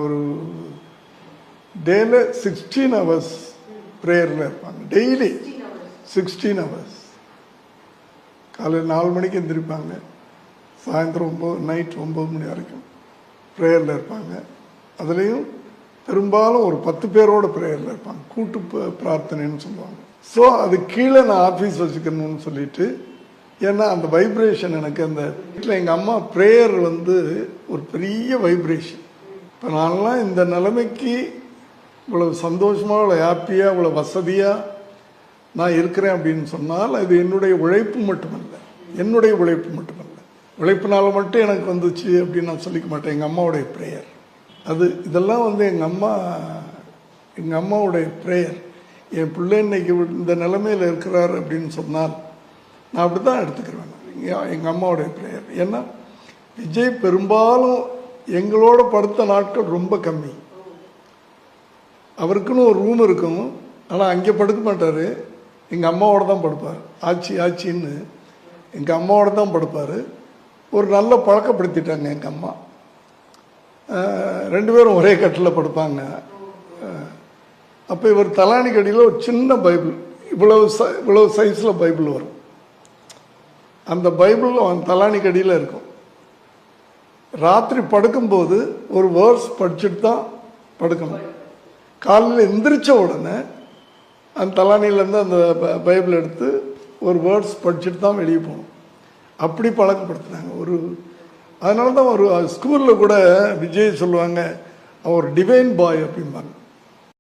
ஒரு டேல 16 hours ப்ரேயரில் இருப்பாங்க. Daily 16 hours. காலையில் 4 மணிக்கு எந்திரிப்பாங்க, சாயந்தரம் 9 நைட் 9 மணி வரைக்கும் ப்ரேயரில் இருப்பாங்க. அதுலேயும் பெரும்பாலும் ஒரு 10 பேரோட ப்ரேயரில் இருப்பாங்க. கூட்டு பிரார்த்தனைன்னு சொல்லுவாங்க. ஸோ அது கீழே நான் ஆஃபீஸ் வச்சுக்கணும்னு சொல்லிட்டு, ஏன்னா அந்த வைப்ரேஷன் எனக்கு அந்த வீட்டில் எங்கள் அம்மா ப்ரேயர் ஒரு பெரிய வைப்ரேஷன். இப்போ நான்லாம் இந்த நிலைமைக்கு இவ்வளவு சந்தோஷமாக, இவ்வளோ ஹாப்பியாக, இவ்வளோ வசதியாக நான் இருக்கிறேன் அப்படின்னு சொன்னால் அது என்னுடைய உழைப்பு மட்டுமல்ல. என்னுடைய உழைப்பு மட்டுமல்ல, உழைப்பினால மட்டும் எனக்கு வந்துச்சு அப்படின்னு நான் சொல்லிக்க மாட்டேன். எங்கள் அம்மாவுடைய ப்ரேயர் அது. இதெல்லாம் எங்கள் அம்மாவுடைய ப்ரேயர். என் பிள்ளை இன்னைக்கு இந்த நிலைமையில் இருக்கிறார் அப்படின்னு சொன்னால் நான் அப்படி தான் எடுத்துக்கிறேன். எங்கள் அம்மாவுடைய ப்ரேயர். ஏன்னா விஜய் பெரும்பாலும் எங்களோட படுத்த நாட்கள் ரொம்ப கம்மி. அவருக்குன்னு ஒரு ரூம் இருக்கும், ஆனால் அங்கே படுக்க மாட்டார். எங்கள் அம்மாவோட தான் படுப்பார். ஆச்சின்னு எங்கள் அம்மாவோட தான் படுப்பார். ஒரு நல்ல பழக்கப்படுத்திட்டாங்க எங்கள் அம்மா. 2 பேரும் ஒரே கட்டில் படுப்பாங்க. அப்போ இவர் தலானி கடியில் ஒரு சின்ன பைபிள், இவ்வளவு சைஸில் பைபிள் வரும். அந்த பைபிள் அவன் தலானி கடியில் இருக்கும். ராத்திரி படுக்கும்போது ஒரு வேர்ஸ் படிச்சுட்டு தான் படுக்கணும். காலையில் எந்திரிச்ச உடனே அந்த தலானியிலேருந்து அந்த பைபிள் எடுத்து ஒரு வேர்ட்ஸ் படிச்சுட்டு தான் வெளியே போகணும். அப்படி பழக்கப்படுத்துனாங்க. அதனால தான் ஒரு ஸ்கூலில் கூட விஜய் சொல்லுவாங்க, அவர் டிவைன் பாய் அப்படிம்பாங்க.